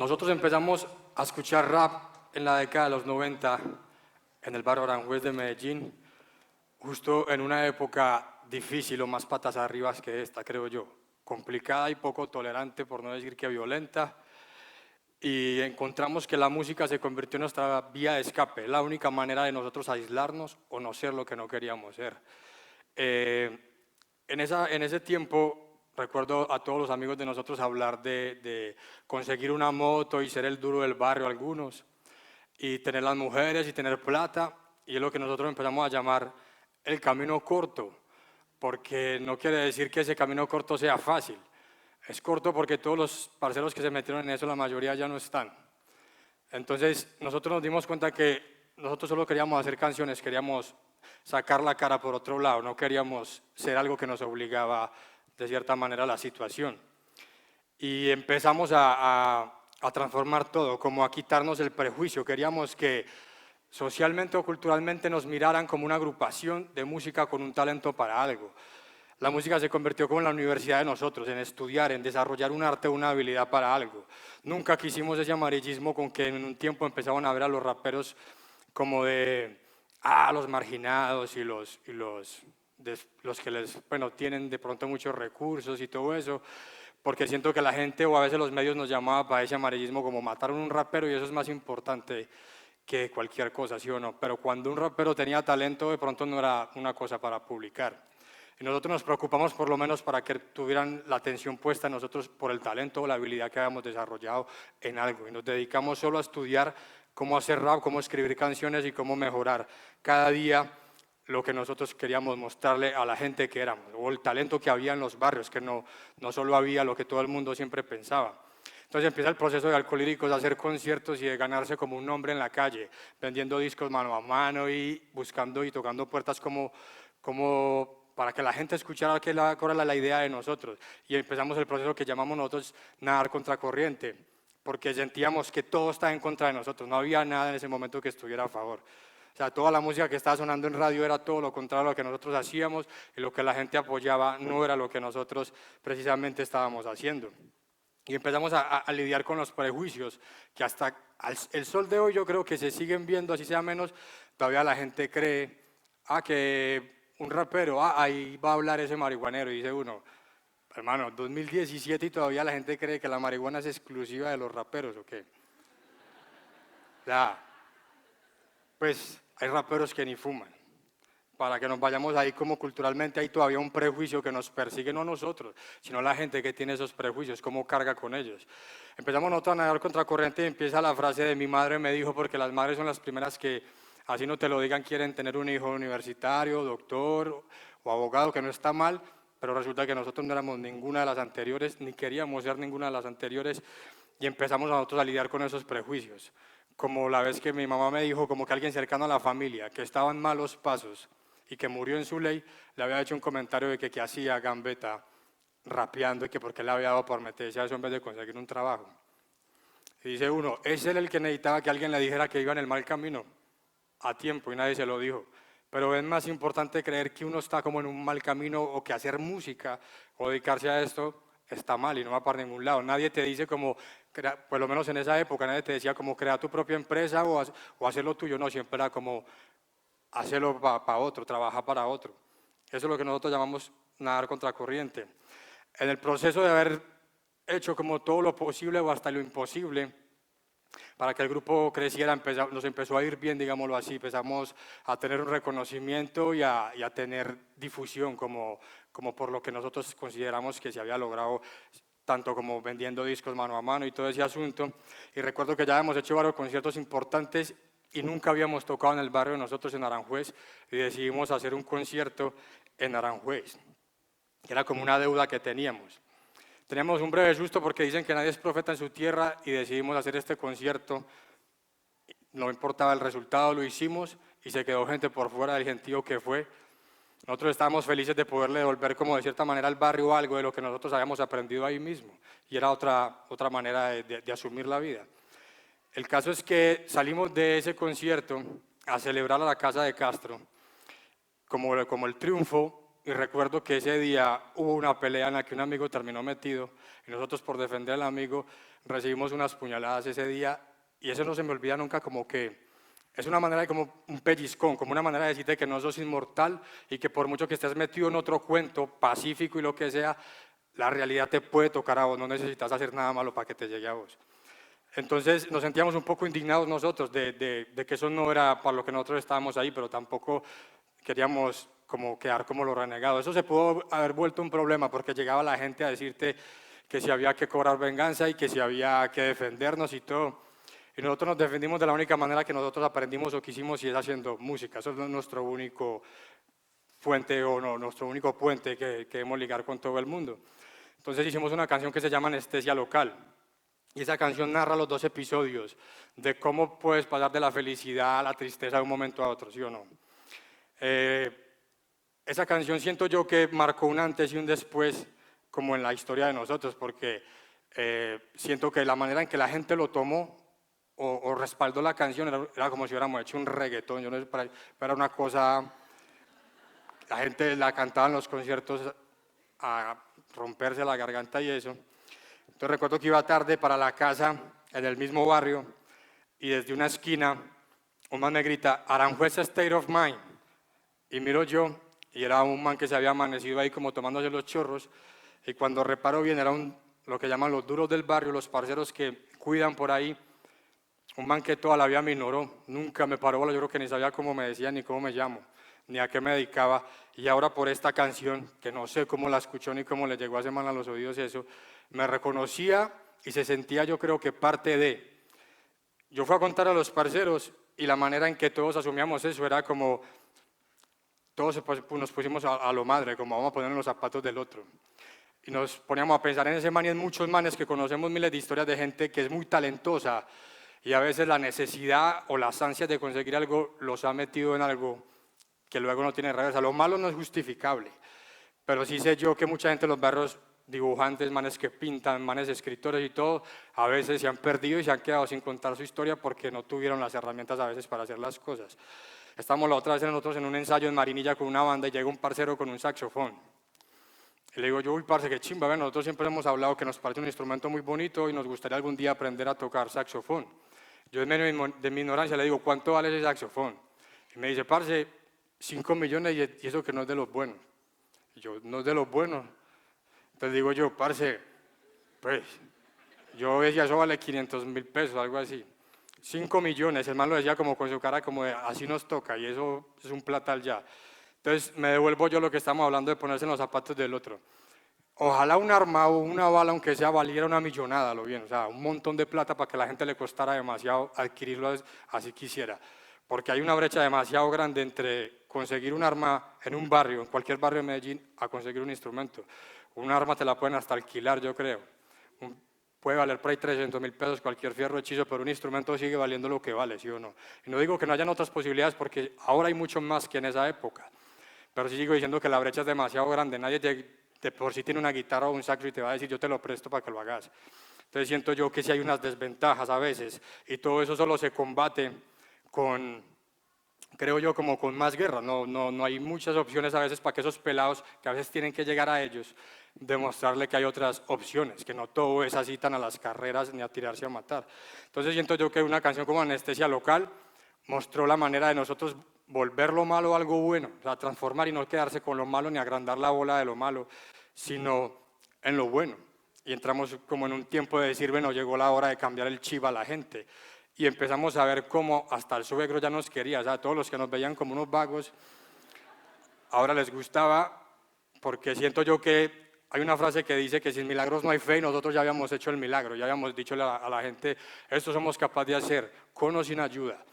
Nosotros empezamos a escuchar rap en la década de los 90 en el barrio Aranjuez de Medellín, justo en una época difícil o más patas arriba que esta, creo yo. Complicada y poco tolerante, por no decir que violenta. Y encontramos que la música se convirtió en nuestra vía de escape, la única manera de nosotros aislarnos o no ser lo que no queríamos ser. En ese tiempo recuerdo a todos los amigos de nosotros hablar de conseguir una moto y ser el duro del barrio algunos, y tener las mujeres y tener plata, y es lo que nosotros empezamos a llamar el camino corto, porque no quiere decir que ese camino corto sea fácil. Es corto porque todos los parceros que se metieron en eso, la mayoría ya no están. Entonces nosotros nos dimos cuenta que nosotros solo queríamos hacer canciones, queríamos sacar la cara por otro lado, no queríamos ser algo que nos obligaba de cierta manera a la situación. Y empezamos a transformar todo, como a quitarnos el prejuicio. Queríamos que socialmente o culturalmente nos miraran como una agrupación de música con un talento para algo. La música se convirtió como en la universidad de nosotros, en estudiar, en desarrollar un arte, una habilidad para algo. Nunca quisimos ese amarillismo con que en un tiempo empezaban a ver a los raperos como de, los marginados y los que tienen de pronto muchos recursos y todo eso, porque siento que la gente o a veces los medios nos llamaba para ese amarillismo como mataron a un rapero y eso es más importante que cualquier cosa, ¿sí o no? Pero cuando un rapero tenía talento, de pronto no era una cosa para publicar. Y nosotros nos preocupamos por lo menos para que tuvieran la atención puesta en nosotros por el talento o la habilidad que habíamos desarrollado en algo. Y nos dedicamos solo a estudiar cómo hacer rap, cómo escribir canciones y cómo mejorar cada día lo que nosotros queríamos mostrarle a la gente que éramos, o el talento que había en los barrios, que no solo había lo que todo el mundo siempre pensaba. Entonces empieza el proceso de Alcolíricos, de hacer conciertos y de ganarse como un nombre en la calle, vendiendo discos mano a mano y buscando y tocando puertas como para que la gente escuchara cuál era la idea de nosotros. Y empezamos el proceso que llamamos nosotros nadar contracorriente, porque sentíamos que todo estaba en contra de nosotros, no había nada en ese momento que estuviera a favor. O sea, toda la música que estaba sonando en radio era todo lo contrario a lo que nosotros hacíamos, y lo que la gente apoyaba no era lo que nosotros precisamente estábamos haciendo. Y empezamos a lidiar con los prejuicios, que hasta el sol de hoy yo creo que se siguen viendo, así sea menos, todavía la gente cree que un rapero, ahí va a hablar ese marihuanero, y dice uno, hermano, 2017 y todavía la gente cree que la marihuana es exclusiva de los raperos, ¿o qué? O sea, pues hay raperos que ni fuman. Para que nos vayamos ahí como culturalmente, hay todavía un prejuicio que nos persigue, no nosotros, sino la gente que tiene esos prejuicios, cómo carga con ellos. Empezamos nosotros a nadar contracorriente y empieza la frase de mi madre me dijo, porque las madres son las primeras que, así no te lo digan, quieren tener un hijo universitario, doctor o abogado, que no está mal, pero resulta que nosotros no éramos ninguna de las anteriores, ni queríamos ser ninguna de las anteriores, y empezamos nosotros a lidiar con esos prejuicios. Como la vez que mi mamá me dijo, como que alguien cercano a la familia, que estaba en malos pasos y que murió en su ley, le había hecho un comentario de que hacía Gambetta rapeando y que por qué le había dado por meterse a eso en vez de conseguir un trabajo. Y dice uno, ¿es él el que necesitaba que alguien le dijera que iba en el mal camino? A tiempo y nadie se lo dijo. Pero es más importante creer que uno está como en un mal camino o que hacer música o dedicarse a esto está mal y no va para ningún lado. Nadie te dice como, por lo menos en esa época, nadie te decía como crea tu propia empresa o hacer lo tuyo. No, siempre era como hacerlo para otro, trabajar para otro. Eso es lo que nosotros llamamos nadar contracorriente. En el proceso de haber hecho como todo lo posible o hasta lo imposible para que el grupo creciera, nos empezó a ir bien, digámoslo así, empezamos a tener un reconocimiento y a tener difusión como por lo que nosotros consideramos que se había logrado, tanto como vendiendo discos mano a mano y todo ese asunto. Y recuerdo que ya hemos hecho varios conciertos importantes y nunca habíamos tocado en el barrio de nosotros en Aranjuez, y decidimos hacer un concierto en Aranjuez, que era como una deuda que teníamos. Teníamos un breve susto porque dicen que nadie es profeta en su tierra y decidimos hacer este concierto. No importaba el resultado, lo hicimos y se quedó gente por fuera del gentío que fue. Nosotros estábamos felices de poderle devolver como de cierta manera al barrio algo de lo que nosotros habíamos aprendido ahí mismo, y era otra manera de asumir la vida. El caso es que salimos de ese concierto a celebrar a la casa de Castro como el triunfo, y recuerdo que ese día hubo una pelea en la que un amigo terminó metido y nosotros por defender al amigo recibimos unas puñaladas ese día y eso no se me olvida nunca, como que es una manera de como un pellizcón, como una manera de decirte que no sos inmortal y que por mucho que estés metido en otro cuento pacífico y lo que sea, la realidad te puede tocar a vos, no necesitas hacer nada malo para que te llegue a vos. Entonces nos sentíamos un poco indignados nosotros de que eso no era para lo que nosotros estábamos ahí, pero tampoco queríamos como quedar como los renegados. Eso se pudo haber vuelto un problema porque llegaba la gente a decirte que si había que cobrar venganza y que si había que defendernos y todo. Y nosotros nos defendimos de la única manera que nosotros aprendimos o quisimos y es haciendo música. Eso es nuestro único fuente o no, nuestro único puente que queremos ligar con todo el mundo. Entonces hicimos una canción que se llama Anestesia Local. Y esa canción narra los 2 episodios de cómo puedes pasar de la felicidad a la tristeza de un momento a otro, ¿sí o no? Esa canción siento yo que marcó un antes y un después como en la historia de nosotros, porque siento que la manera en que la gente lo tomó o respaldó la canción era como si hubiéramos hecho un reggaetón, yo no sé, era una cosa, la gente la cantaba en los conciertos a romperse la garganta y eso. Entonces recuerdo que iba tarde para la casa en el mismo barrio y desde una esquina un man me grita, Aranjuez State of Mind. Y miro yo y era un man que se había amanecido ahí como tomándose los chorros y cuando reparo bien era lo que llaman los duros del barrio, los parceros que cuidan por ahí, un man que toda la vida me ignoró, nunca me paró bola, yo creo que ni sabía cómo me decía ni cómo me llamo, ni a qué me dedicaba y ahora por esta canción, que no sé cómo la escuchó ni cómo le llegó a ese man a los oídos eso, me reconocía y se sentía yo creo que parte de. Yo fui a contar a los parceros y la manera en que todos asumíamos eso era como, todos nos pusimos a lo madre, como vamos a poner en los zapatos del otro. Y nos poníamos a pensar en ese man y en muchos manes que conocemos miles de historias de gente que es muy talentosa y a veces la necesidad o las ansias de conseguir algo los ha metido en algo que luego no tiene reversa. Lo malo no es justificable, pero sí sé yo que mucha gente en los barrios, dibujantes, manes que pintan, manes escritores y todo, a veces se han perdido y se han quedado sin contar su historia porque no tuvieron las herramientas a veces para hacer las cosas. Estamos la otra vez nosotros en un ensayo en Marinilla con una banda y llega un parcero con un saxofón. Y le digo yo, uy, parce, qué chimba, ¿ven? Nosotros siempre hemos hablado que nos parece un instrumento muy bonito y nos gustaría algún día aprender a tocar saxofón. Yo en medio de mi ignorancia le digo, ¿cuánto vale ese saxofón? Y me dice, parce, 5 millones y eso que no es de los buenos. Y yo, no es de los buenos. Entonces digo yo, parce, pues, yo decía, eso vale 500.000 pesos, algo así. 5 millones, el man lo decía como con su cara, como de, así nos toca, y eso es un platal ya. Entonces me devuelvo yo lo que estamos hablando de ponerse en los zapatos del otro. Ojalá un arma o una bala, aunque sea, valiera una millonada, lo bien, o sea, un montón de plata para que la gente le costara demasiado adquirirlo así quisiera. Porque hay una brecha demasiado grande entre conseguir un arma en un barrio, en cualquier barrio de Medellín, a conseguir un instrumento. Un arma te la pueden hasta alquilar, yo creo. Puede valer por ahí 300.000 pesos cualquier fierro hechizo, pero un instrumento sigue valiendo lo que vale, ¿sí o no? Y no digo que no hayan otras posibilidades, porque ahora hay mucho más que en esa época. Pero sí sigo diciendo que la brecha es demasiado grande. Nadie de por sí tiene una guitarra o un saxo y te va a decir, yo te lo presto para que lo hagas. Entonces siento yo que sí hay unas desventajas a veces, y todo eso solo se combate con, creo yo, como con más guerra. No hay muchas opciones a veces para que esos pelados, que a veces tienen que llegar a ellos, demostrarle que hay otras opciones, que no todo es así tan a las carreras ni a tirarse a matar. Entonces siento yo que una canción como Anestesia Local mostró la manera de nosotros volver lo malo algo bueno, o sea, transformar y no quedarse con lo malo ni agrandar la bola de lo malo, sino en lo bueno. Y entramos como en un tiempo de decir, bueno, llegó la hora de cambiar el chip a la gente. Y empezamos a ver cómo hasta el suegro ya nos quería, o sea, todos los que nos veían como unos vagos, ahora les gustaba, porque siento yo que hay una frase que dice que sin milagros no hay fe y nosotros ya habíamos hecho el milagro, ya habíamos dicho a la gente, esto somos capaces de hacer, con o sin ayuda.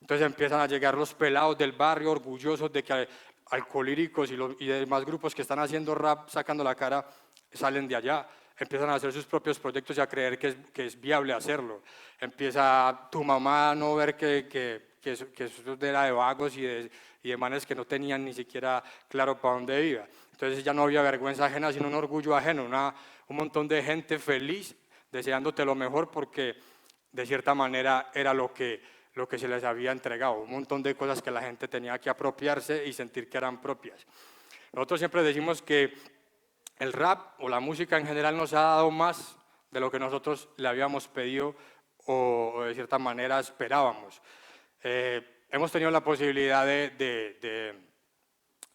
Entonces empiezan a llegar los pelados del barrio orgullosos de que Alcolíricos y demás grupos que están haciendo rap, sacando la cara, salen de allá. Empiezan a hacer sus propios proyectos y a creer que es viable hacerlo. Empieza tu mamá a no ver que eso era de vagos y de manes que no tenían ni siquiera claro para dónde iba. Entonces ya no había vergüenza ajena, sino un orgullo ajeno, un montón de gente feliz, deseándote lo mejor porque de cierta manera era lo que se les había entregado, un montón de cosas que la gente tenía que apropiarse y sentir que eran propias. Nosotros siempre decimos que el rap o la música en general nos ha dado más de lo que nosotros le habíamos pedido o de cierta manera esperábamos. Hemos tenido la posibilidad de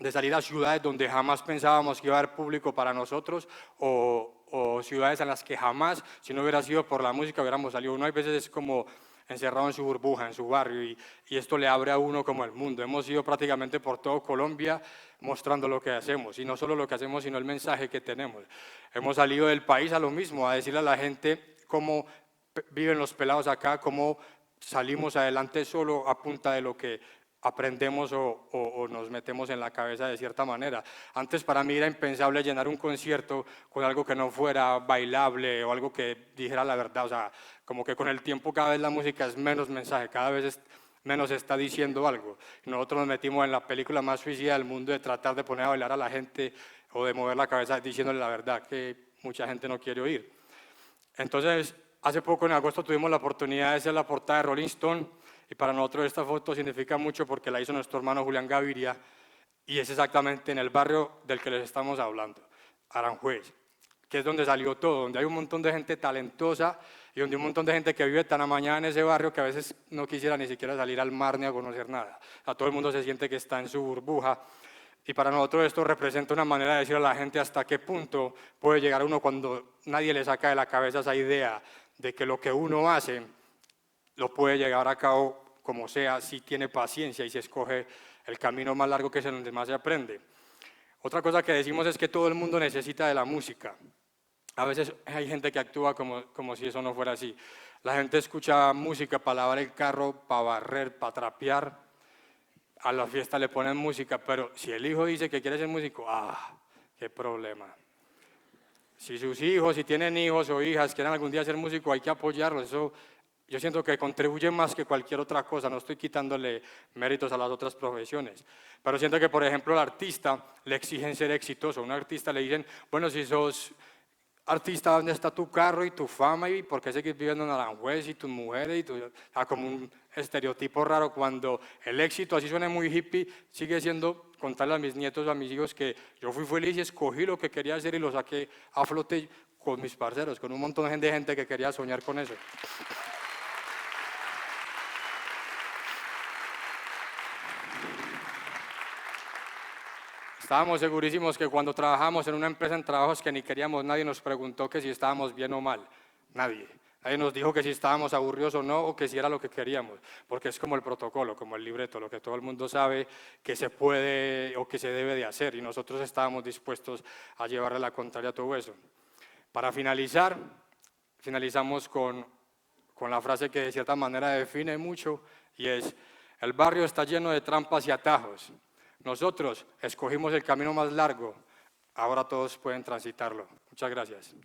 salir a ciudades donde jamás pensábamos que iba a haber público para nosotros o ciudades en las que jamás, si no hubiera sido por la música, hubiéramos salido. Uno hay veces es como encerrado en su burbuja, en su barrio, y esto le abre a uno como el mundo. Hemos ido prácticamente por todo Colombia mostrando lo que hacemos, y no solo lo que hacemos, sino el mensaje que tenemos. Hemos salido del país a lo mismo, a decirle a la gente cómo viven los pelados acá, cómo salimos adelante solo a punta de lo que aprendemos o nos metemos en la cabeza de cierta manera. Antes para mí era impensable llenar un concierto con algo que no fuera bailable o algo que dijera la verdad. O sea, como que con el tiempo cada vez la música es menos mensaje, cada vez menos está diciendo algo. Nosotros nos metimos en la película más suicida del mundo de tratar de poner a bailar a la gente o de mover la cabeza diciéndole la verdad que mucha gente no quiere oír. Entonces, hace poco en agosto tuvimos la oportunidad de ser la portada de Rolling Stone, y para nosotros esta foto significa mucho porque la hizo nuestro hermano Julián Gaviria, y es exactamente en el barrio del que les estamos hablando, Aranjuez, que es donde salió todo, donde hay un montón de gente talentosa y donde hay un montón de gente que vive tan amañada en ese barrio que a veces no quisiera ni siquiera salir al mar ni a conocer nada. O sea, todo el mundo se siente que está en su burbuja. Y para nosotros esto representa una manera de decir a la gente hasta qué punto puede llegar uno cuando nadie le saca de la cabeza esa idea de que lo que uno hace lo puede llevar a cabo como sea, si tiene paciencia y se escoge el camino más largo que es en donde más se aprende. Otra cosa que decimos es que todo el mundo necesita de la música. A veces hay gente que actúa como si eso no fuera así. La gente escucha música para lavar el carro, para barrer, para trapear. A la fiesta le ponen música, pero si el hijo dice que quiere ser músico, qué problema. Si sus hijos, si tienen hijos o hijas, quieren algún día ser músico, hay que apoyarlos. Eso yo siento que contribuye más que cualquier otra cosa. No estoy quitándole méritos a las otras profesiones. Pero siento que, por ejemplo, al artista le exigen ser exitoso. A un artista le dicen, bueno, si sos artista, ¿dónde está tu carro y tu fama? ¿Y por qué seguís viviendo en Aranjuez y tus mujeres? Como un estereotipo raro cuando el éxito, así suena muy hippie, sigue siendo contarle a mis nietos o a mis hijos que yo fui feliz y escogí lo que quería hacer y lo saqué a flote con mis parceros, con un montón de gente que quería soñar con eso. Estábamos segurísimos que cuando trabajamos en una empresa en trabajos que ni queríamos, nadie nos preguntó que si estábamos bien o mal. Nadie. Nadie nos dijo que si estábamos aburridos o no, o que si era lo que queríamos, porque es como el protocolo, como el libreto, lo que todo el mundo sabe que se puede o que se debe de hacer, y nosotros estábamos dispuestos a llevarle la contraria a todo eso. Para finalizar, finalizamos con la frase que de cierta manera define mucho, y es: el barrio está lleno de trampas y atajos. Nosotros escogimos el camino más largo, ahora todos pueden transitarlo. Muchas gracias.